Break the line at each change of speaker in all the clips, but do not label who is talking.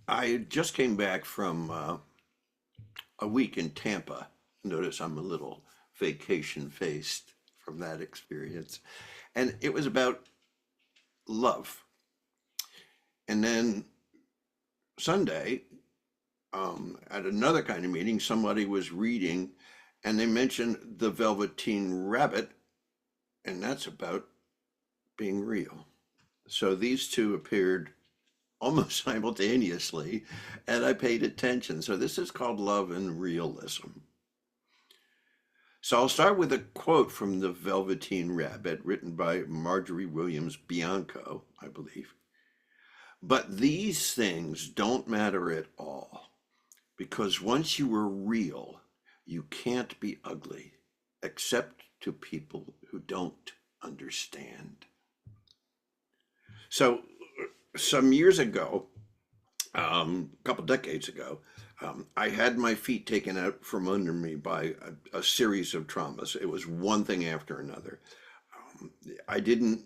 I just came back from a week in Tampa. Notice I'm a little vacation faced from that experience. And it was about love. And then Sunday, at another kind of meeting, somebody was reading and they mentioned the Velveteen Rabbit, and that's about being real. So these two appeared almost simultaneously, and I paid attention. So this is called Love and Realism. So I'll start with a quote from The Velveteen Rabbit, written by Marjorie Williams Bianco, I believe. But these things don't matter at all, because once you are real, you can't be ugly, except to people who don't understand. So some years ago, a couple decades ago, I had my feet taken out from under me by a series of traumas. It was one thing after another. I didn't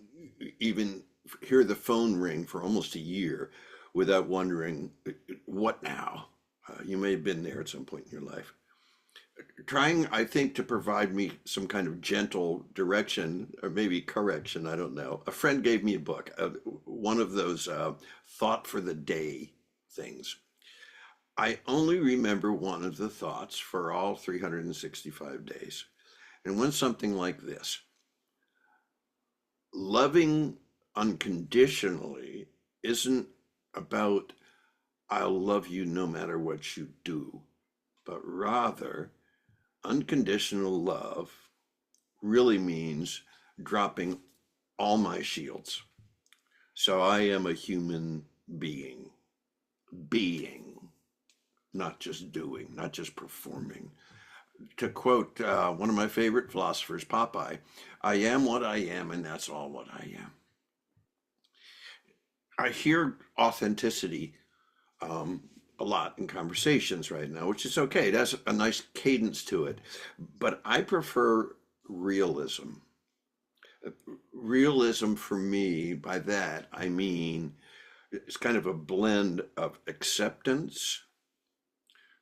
even hear the phone ring for almost a year without wondering, what now? You may have been there at some point in your life. Trying, I think, to provide me some kind of gentle direction or maybe correction, I don't know. A friend gave me a book, one of those thought for the day things. I only remember one of the thoughts for all 365 days. And went something like this: loving unconditionally isn't about I'll love you no matter what you do, but rather unconditional love really means dropping all my shields. So I am a human being, not just doing, not just performing. To quote one of my favorite philosophers, Popeye, I am what I am, and that's all what I am. I hear authenticity a lot in conversations right now, which is okay. It has a nice cadence to it. But I prefer realism. Realism for me, by that, I mean it's kind of a blend of acceptance,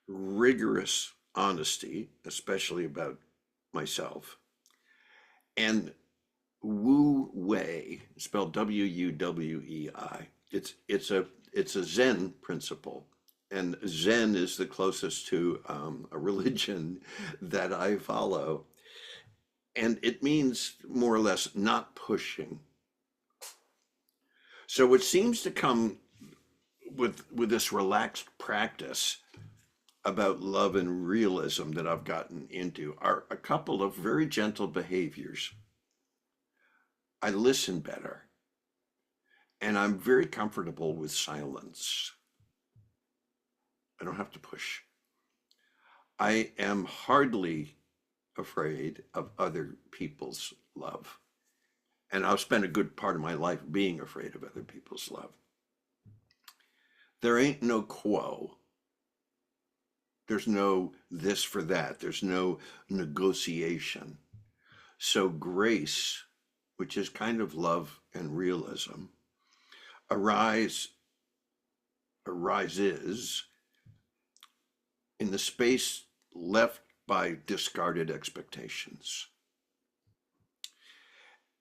rigorous honesty, especially about myself, and Wu Wei, spelled Wuwei. It's a Zen principle, and Zen is the closest to a religion that I follow, and it means more or less not pushing. So what seems to come with this relaxed practice about love and realism that I've gotten into are a couple of very gentle behaviors. I listen better, and I'm very comfortable with silence. I don't have to push. I am hardly afraid of other people's love. And I've spent a good part of my life being afraid of other people's love. There ain't no quo. There's no this for that. There's no negotiation. So grace, which is kind of love and realism, arises in the space left by discarded expectations.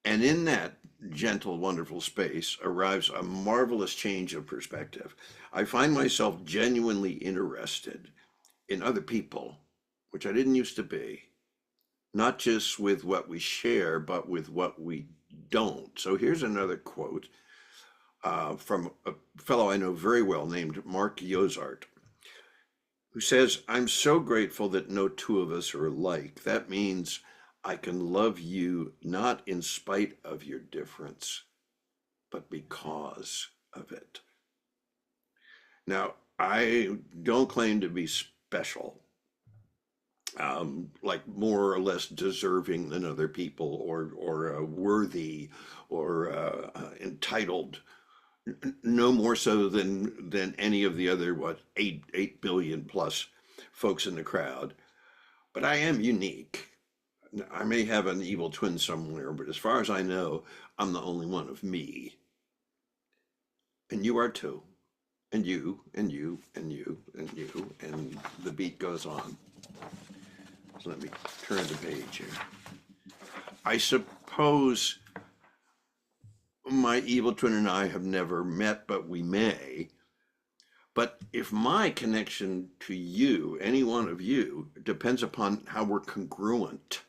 And in that gentle, wonderful space arrives a marvelous change of perspective. I find myself genuinely interested in other people, which I didn't used to be, not just with what we share, but with what we don't. So here's another quote from a fellow I know very well named Mark Yozart, who says, I'm so grateful that no two of us are alike. That means I can love you not in spite of your difference, but because of it. Now, I don't claim to be special, like more or less deserving than other people, or worthy, or entitled. No more so than any of the other, what, 8 billion plus folks in the crowd. But I am unique. I may have an evil twin somewhere, but as far as I know, I'm the only one of me. And you are too. and you, and you, and you, and you, and the beat goes on. So let me turn the page here. I suppose my evil twin and I have never met, but we may. But if my connection to you, any one of you, depends upon how we're congruent,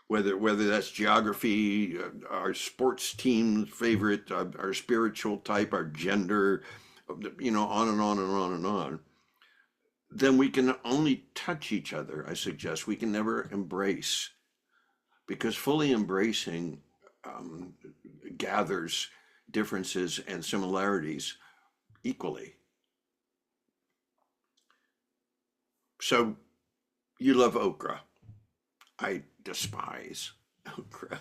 whether that's geography, our sports team favorite, our spiritual type, our gender, on and on and on and on, then we can only touch each other, I suggest. We can never embrace, because fully embracing gathers differences and similarities equally. So you love okra. I despise okra.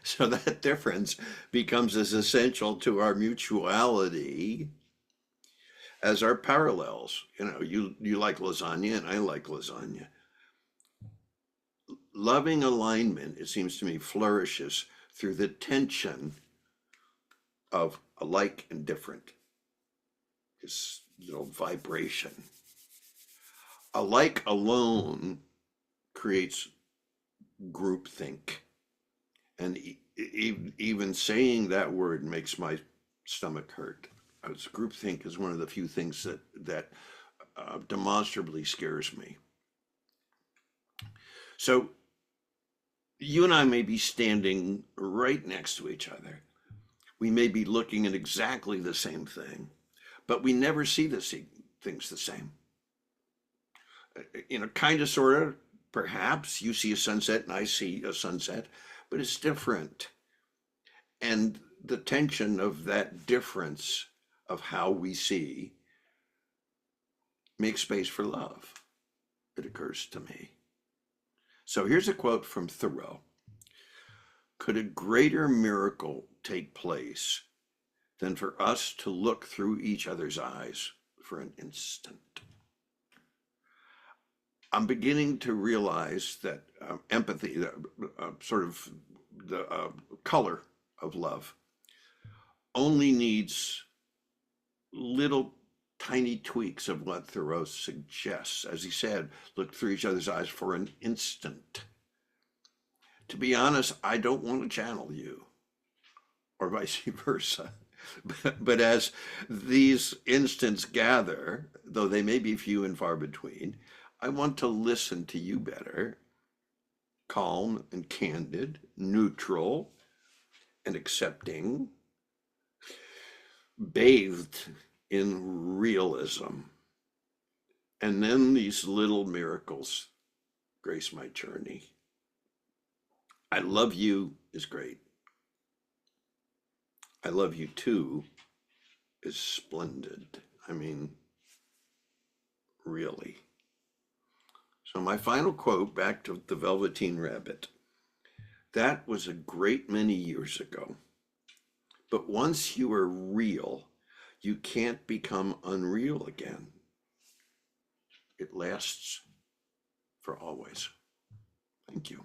So that difference becomes as essential to our mutuality as our parallels. You like lasagna and I like lasagna. Loving alignment, it seems to me, flourishes through the tension of alike and different. This vibration. Alike alone creates groupthink. And even saying that word makes my stomach hurt. Groupthink is one of the few things that demonstrably scares me. So you and I may be standing right next to each other. We may be looking at exactly the same thing, but we never see things the same. Kind of, sort of, perhaps you see a sunset and I see a sunset, but it's different. And the tension of that difference of how we see makes space for love. It occurs to me. So here's a quote from Thoreau. Could a greater miracle take place than for us to look through each other's eyes for an instant? I'm beginning to realize that empathy, sort of the color of love, only needs little tiny tweaks of what Thoreau suggests. As he said, look through each other's eyes for an instant. To be honest, I don't want to channel you, or vice versa. But as these instants gather, though they may be few and far between, I want to listen to you better, calm and candid, neutral and accepting, bathed in realism. And then these little miracles grace my journey. I love you is great. I love you too is splendid. I mean, really. So my final quote, back to the Velveteen Rabbit. That was a great many years ago. But once you are real, you can't become unreal again. It lasts for always. Thank you.